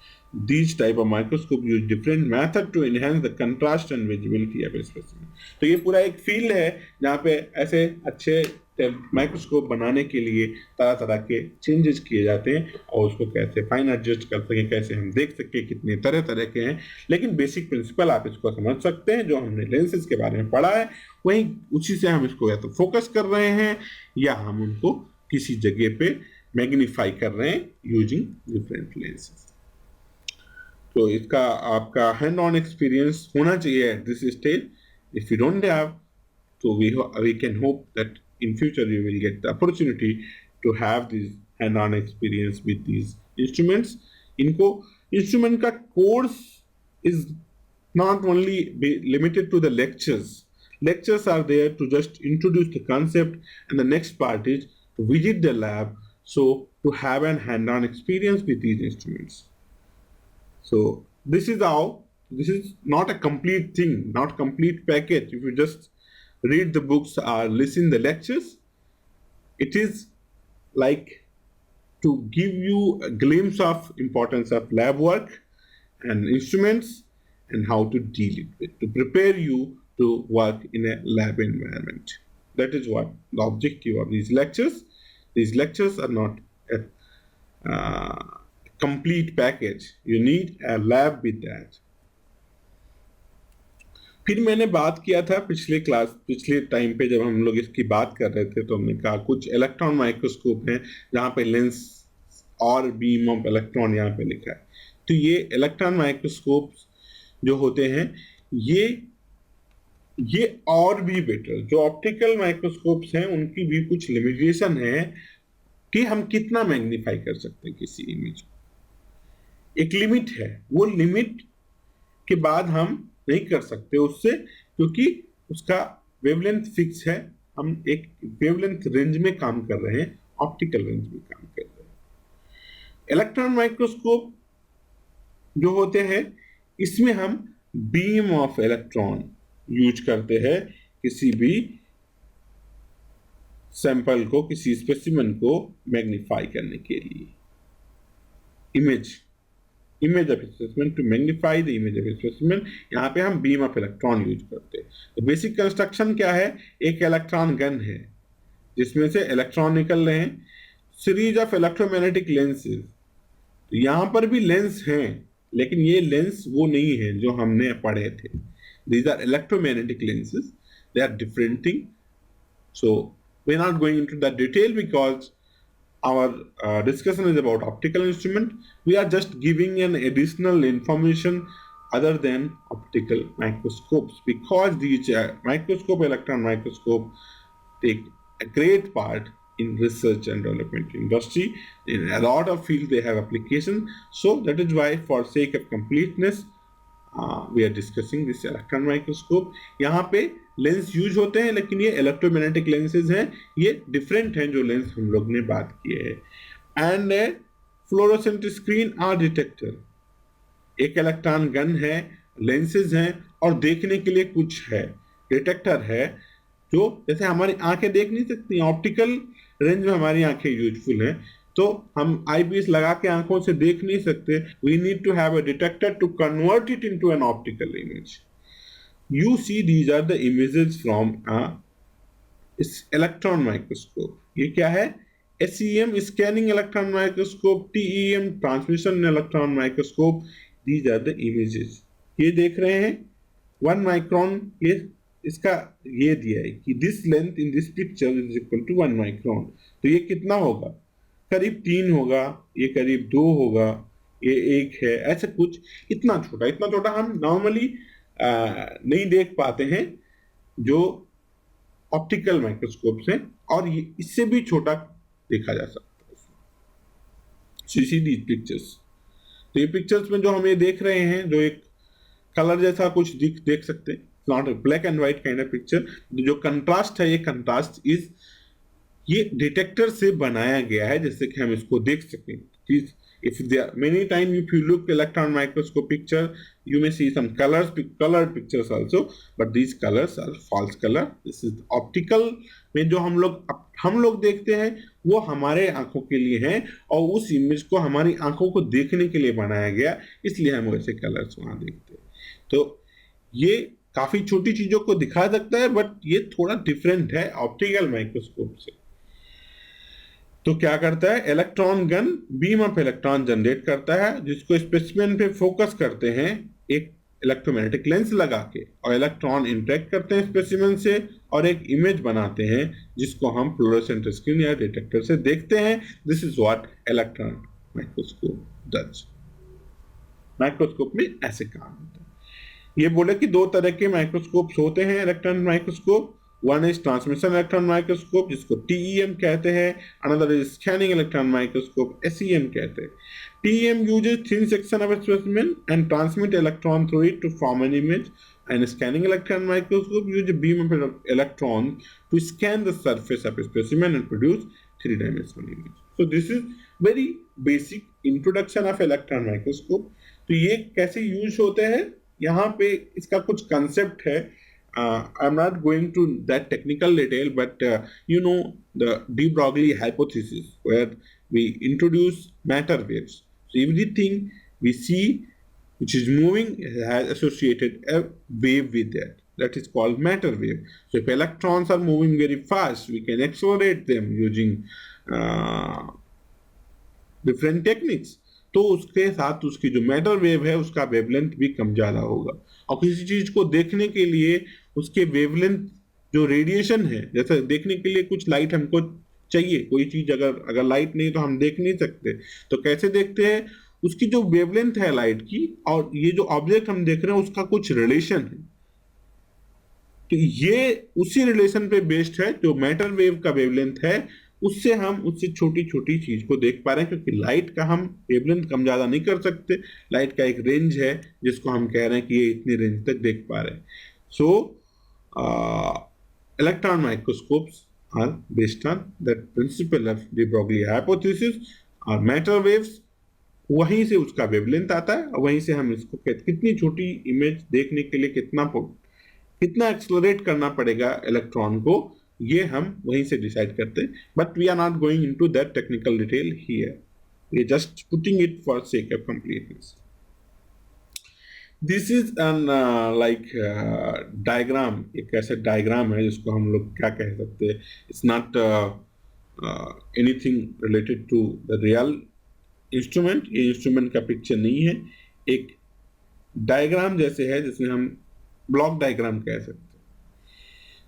Speaker 1: These type of microscope use different method to enhance the contrast and visibility of a specimen. तो ये पूरा एक field है जहाँ पे ऐसे अच्छे microscope बनाने के लिए तरह तरह के चेंजेस किए जाते हैं और उसको कैसे फाइन एडजस्ट कर सके, कैसे हम देख सके, कितने तरह तरह के हैं। लेकिन बेसिक प्रिंसिपल आप इसको समझ सकते हैं, जो हमने लेंसेज के बारे में पढ़ा है वही उसी से हम इसको या तो फोकस कर रहे हैं या हम उनको किसी जगह पे मैग्नीफाई कर रहे हैं यूजिंग डिफरेंट लेंसेज। तो इसका आपका हैंड ऑन एक्सपीरियंस होना चाहिए at this stage. If you don't have, so we can hope that in future you will get the opportunity to have this hand-on experience with these instruments. इनको instrument का course is not only be limited to the lectures. Lectures are there to just introduce the concept, and the next part is to visit the lab, so to have an hand-on experience with these instruments. So this is how, this is not a complete thing, not complete package. If you just read the books or listen the lectures, it is like to give you a glimpse of importance of lab work and instruments and how to deal with, to prepare you to work in a lab environment. That is what the objective of these lectures. These lectures are not a complete package. You need a lab with that. फिर मैंने बात किया था पिछले time पे जब हम लोग इसकी बात कर रहे थे, तो हमने कहा कुछ इलेक्ट्रॉन माइक्रोस्कोप हैं जहाँ पे लेंस और बीम ऑफ इलेक्ट्रॉन यहाँ पे लिखा है। तो ये इलेक्ट्रॉन माइक्रोस्कोप जो होते हैं ये और भी बेटर, जो ऑप्टिकल माइक्रोस्कोप्स हैं उनकी भी कुछ लिमिटेशन है कि हम कितना मैग्नीफाई कर सकते हैं किसी इमेज। एक लिमिट है, वो लिमिट के बाद हम नहीं कर सकते उससे, क्योंकि उसका वेवलेंथ फिक्स है। हम एक वेवलेंथ रेंज में काम कर रहे हैं, ऑप्टिकल रेंज में काम कर रहे हैं। इलेक्ट्रॉन माइक्रोस्कोप जो होते हैं इसमें हम बीम ऑफ इलेक्ट्रॉन यूज करते हैं किसी भी सैंपल को, किसी स्पेसिमेन को मैग्नीफाई करने के लिए। image of specimen, to magnify the image of specimen, यहाँ पे हम बीम ऑफ इलेक्ट्रॉन यूज करते हैं। तो बेसिक कंस्ट्रक्शन क्या है, एक इलेक्ट्रॉन गन है जिसमें से इलेक्ट्रॉन निकल रहे हैं, सीरीज ऑफ इलेक्ट्रोमैग्नेटिक लेंसेज। तो यहाँ पर भी लेंस हैं, लेकिन ये लेंस वो नहीं है जो हमने पढ़े थे। These are electromagnetic lenses, they are different thing. So we're not going into that detail because our discussion is about optical instrument. We are just giving an additional information other than optical microscopes, because these microscope, electron microscope, take a great part in research and development industry. In a lot of fields they have application. So that is why, for sake of completeness, we are discussing this electron microscope. यहाँ पे lens use होते हैं, लेकिन ये electromagnetic lenses हैं, ये different हैं जो लेंस हम लोग ने बात किए हैं। And fluorescent screen or detector, एक इलेक्ट्रॉन गन है, लेंसेज हैं, और देखने के लिए कुछ है, डिटेक्टर है, जो जैसे हमारी आंखें देख नहीं सकती, ऑप्टिकल रेंज में हमारी आंखें यूजफुल हैं, तो हम आईपीएस लगा के आंखों से देख नहीं सकते। We need to have a detector to convert it into an optical image. You see these are the images from electron microscope. ये क्या है? SEM scanning electron microscope, TEM transmission electron microscope. These are the images. ये देख रहे हैं 1 micron, ये इसका ये दिया है कि this length in this picture is equal to 1 micron. तो ये कितना होगा? करीब 3 होगा, ये करीब 2 होगा, ये 1 है, ऐसा कुछ। इतना छोटा हम नॉर्मली नहीं देख पाते हैं जो ऑप्टिकल माइक्रोस्कोप से, और ये इससे भी छोटा देखा जा सकता है। सी दी पिक्चर्स। तो ये पिक्चर्स में जो हम ये देख रहे हैं, जो एक कलर जैसा कुछ देख सकते हैं, not a black and white kind of picture. जो कंट्रास्ट है, ये कंट्रास्ट इज ये डिटेक्टर से बनाया गया है, जिससे कि हम इसको देख सकें। If there many time if you look electron microscope picture, you may see some colored pictures also, but these colors are false color. This is optical में जो हम लोग देखते हैं वो हमारे आंखों के लिए है, और उस इमेज को हमारी आंखों को देखने के लिए बनाया गया, इसलिए हम वैसे कलर्स वहां देखते हैं। तो ये काफी छोटी चीजों को दिखा सकता है, बट ये थोड़ा डिफरेंट है ऑप्टिकल माइक्रोस्कोप से। तो क्या करता है? Electron gun beam of electron generate करता है, जिसको स्पेसिमेन पे फोकस करते हैं एक इलेक्ट्रोमैग्नेटिक लेंस लगा के, और इलेक्ट्रॉन इंटरेक्ट करते हैं स्पेसिमेन से और एक इमेज बनाते हैं, जिसको हम फ्लोरोसेंट स्क्रीन या डिटेक्टर से देखते हैं। This is what electron microscope does. Microscope में ऐसे काम होता है। ये बोले कि 2 तरह के माइक्रोस्कोप्स होते हैं electron microscope. One is transmission electron microscope, जिसको TEM कहते हैं। Another is scanning electron microscope, SEM कहते हैं। TEM uses thin section of a specimen and transmit electron through it to form an image, and scanning electron microscope uses a beam of electrons to scan the surface of a specimen and produce 3-dimensional image. So this is very basic introduction of electron microscope. तो ये कैसे use होते हैं, यहाँ पे इसका कुछ concept है। I'm not going to that technical detail, but you know the de Broglie hypothesis, where we introduce matter waves. So everything we see which is moving has associated a wave with that. That is called matter wave. So if electrons are moving very fast, we can accelerate them using different techniques. तो उसके साथ उसकी जो matter wave है उसका wavelength भी कम ज्यादा होगा, और किसी चीज को देखने के लिए उसके वेवलेंथ जो रेडिएशन है, जैसे देखने के लिए कुछ लाइट हमको चाहिए, कोई चीज अगर लाइट नहीं तो हम देख नहीं सकते, तो कैसे देखते हैं? उसकी जो वेवलेंथ है लाइट की और ये जो ऑब्जेक्ट हम देख रहे हैं उसका कुछ रिलेशन है। तो ये उसी रिलेशन पे बेस्ड है, जो मैटर वेव का वेवलेंथ है उससे हम उससे छोटी छोटी चीज को देख पा रहे हैं, क्योंकि लाइट का हम वेवलेंथ कम ज्यादा नहीं कर सकते। लाइट का एक रेंज है जिसको हम कह रहे हैं कि ये इतनी रेंज तक देख पा रहे हैं। So electron microscopes are based on that principle of de Broglie hypothesis, और मैटर वेव्स वहीं से उसका वेवलेंथ आता है, और वहीं से हम इसको कितनी छोटी इमेज देखने के लिए कितना एक्सलरेट करना पड़ेगा इलेक्ट्रॉन को, ये हम वहीं से डिसाइड करते हैं। But we are not going into that technical detail here, we just putting it for sake of completeness. This is an like diagram, एक ऐसा डायग्राम है जिसको हम लोग क्या कह सकते हैं, it's not anything related to the real instrument. ये इंस्ट्रूमेंट का पिक्चर नहीं है, एक डायग्राम जैसे है जिसमें हम ब्लॉक डायग्राम कह सकते हैं।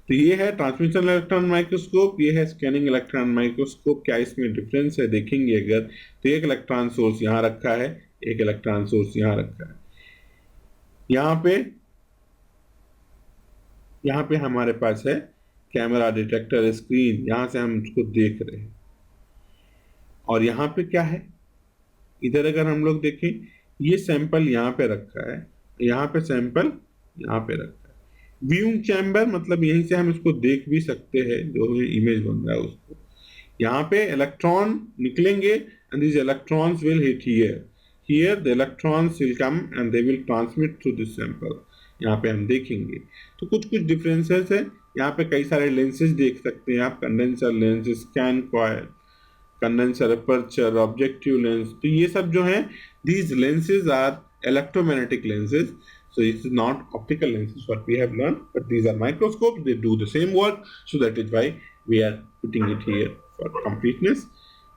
Speaker 1: तो ये है ट्रांसमिशन इलेक्ट्रॉन माइक्रोस्कोप, ये है स्कैनिंग इलेक्ट्रॉन माइक्रोस्कोप। क्या इसमें डिफरेंस है देखेंगे अगर, तो एक इलेक्ट्रॉन सोर्स यहाँ रखा है, एक इलेक्ट्रॉन सोर्स यहाँ रखा है। यहाँ पे हमारे पास है कैमरा, डिटेक्टर, स्क्रीन, यहाँ से हम उसको देख रहे हैं। और यहाँ पे क्या है, इधर अगर हम लोग देखें, ये सैंपल यहाँ पे रखा है, यहाँ पे सैंपल यहाँ पे रखा है। व्यूइंग चैम्बर मतलब यहीं से हम इसको देख भी सकते हैं, जो इमेज बन रहा है उसको। यहाँ पे इलेक्ट्रॉन निकलेंगे and these electrons will hit here. Here the electrons will come and they will transmit through this sample. यहाँ पे हम देखेंगे तो कुछ डिफरेंसेस है। यहाँ पे कई सारे लेंसेज देख सकते हैं आप, condenser lens, scan coil, condenser aperture, objective lens. तो ये सब जो है, these lenses are electromagnetic lenses. So it is not optical lenses what we have learned, but these are microscopes. They do the same work. So that is why we are putting it here for completeness.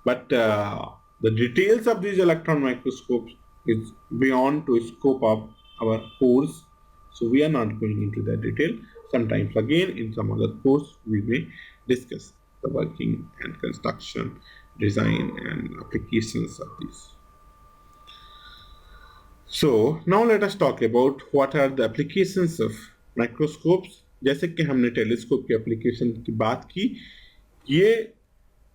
Speaker 1: But the details of these electron microscopes is beyond to scope of our course. So we are not going into that detail. Sometimes again in some other course we may discuss the working and construction, design and applications of these. So now let us talk about what are the applications of microscopes. जैसे कि हमने telescope की application की बात की, ये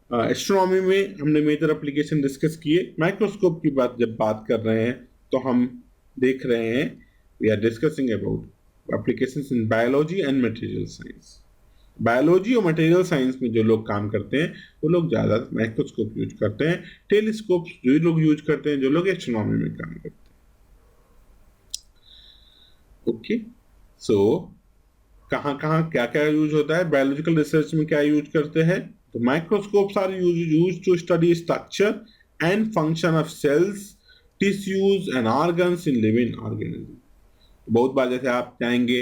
Speaker 1: astronomy में हमने मेजर एप्लीकेशन डिस्कस किए। माइक्रोस्कोप की बात कर रहे हैं तो हम देख रहे हैं, we are discussing about applications in biology and material science. Biology और मटेरियल साइंस में जो लोग काम करते हैं वो लोग ज़्यादा माइक्रोस्कोप यूज करते हैं। टेलीस्कोप जो लोग यूज करते हैं, जो लोग एस्ट्रोनॉमी में काम करते हैं। ओके, सो कहाँ क्या क्या यूज होता है, बायोलॉजिकल रिसर्च में क्या यूज करते हैं। तो microscopes are used to study structure and function of cells, tissues and organs in living organism. बहुत बार जैसे आप जाएंगे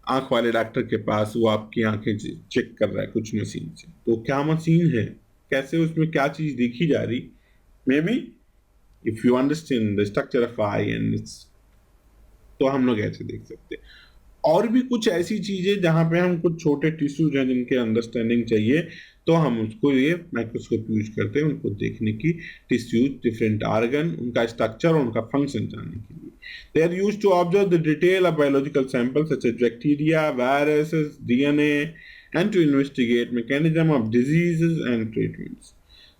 Speaker 1: आंख वाले डॉक्टर के पास, वो आपकी आंखें चेक कर रहा है कुछ मशीन से, तो क्या मशीन है, कैसे उसमें क्या चीज देखी जा रही, may be if you understand the structure of I and it's, तो हम लोग ऐसे देख सकते हैं। और भी कुछ ऐसी चीजें जहां पे हम कुछ छोटे टिश्यूज हैं जिनके अंडरस्टैंडिंग चाहिए, तो हम उसको ये माइक्रोस्कोप यूज करते हैं उनको देखने की, टिश्यूज, डिफरेंट ऑर्गन, उनका स्ट्रक्चर और उनका फंक्शन जानने के लिए। They are used to observe the detail of biological sample such as bacteria, viruses, DNA and to investigate mechanism of diseases and treatments.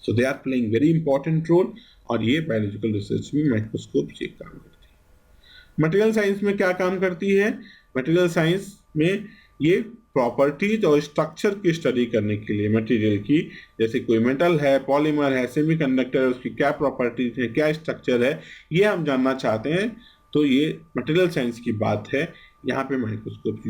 Speaker 1: So they are playing very important role, और ये biological research में microscope ये काम करती है। Material science में क्या काम करती है, मटेरियल साइंस में ये प्रॉपर्टीज और स्ट्रक्चर की स्टडी करने के लिए मटेरियल की, जैसे कोई मेटल है, पॉलीमर है, सेमीकंडक्टर, उसकी क्या प्रॉपर्टीज है, क्या स्ट्रक्चर है, ये हम जानना चाहते हैं। तो ये मटेरियल साइंस की बात है, यहाँ पे माइक्रोस्कोप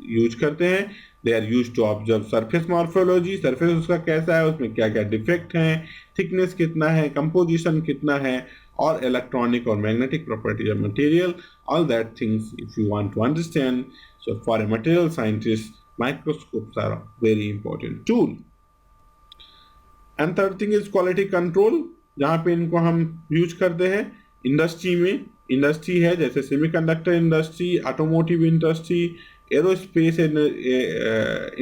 Speaker 1: यूज करते हैं। They are use to observe surface morphology, surface उसका कैसा है, उसमें क्या क्या डिफेक्ट हैं, थिकनेस कितना है, कंपोजिशन कितना है, और इलेक्ट्रॉनिक और magnetic properties of material, all that things if you want to understand. So for a material scientist, microscopes are a very important tool. And third thing is quality control, जहाँ पे इनको हम use करते हैं industry में। Industry है जैसे semiconductor industry, automotive industry, aerospace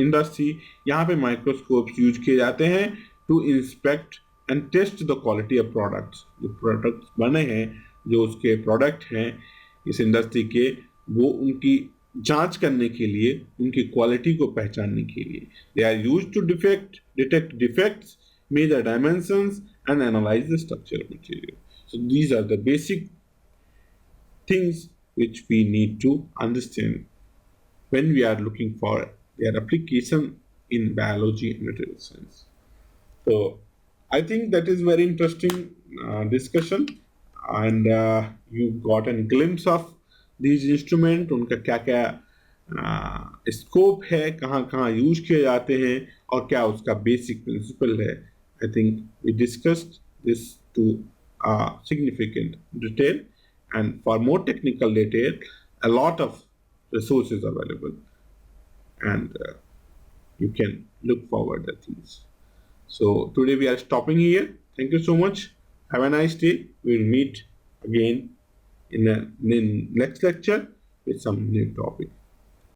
Speaker 1: industry, यहाँ पे माइक्रोस्कोप्स यूज किए जाते हैं to inspect and test the quality of products. जो प्रोडक्ट्स बने हैं, जो उसके प्रोडक्ट हैं इस इंडस्ट्री के, वो उनकी जांच करने के लिए, उनकी क्वालिटी को पहचानने के लिए। They are used to detect defects, measure dimensions and analyze the structure of material. So these are the basic things which we need to understand when we are looking for their application in biology and material science. So I think that is very interesting discussion, and you got a glimpse of these instruments, उनका क्या क्या scope है, कहाँ कहाँ use किए जाते हैं, और क्या उसका बेसिक प्रिंसिपल है। I think we discussed this to significant detail, and for more technical detail, a lot of resources available, and you can look forward at things. So today we are stopping here. Thank you so much. Have a nice day. We'll meet again in the next lecture with some new topic.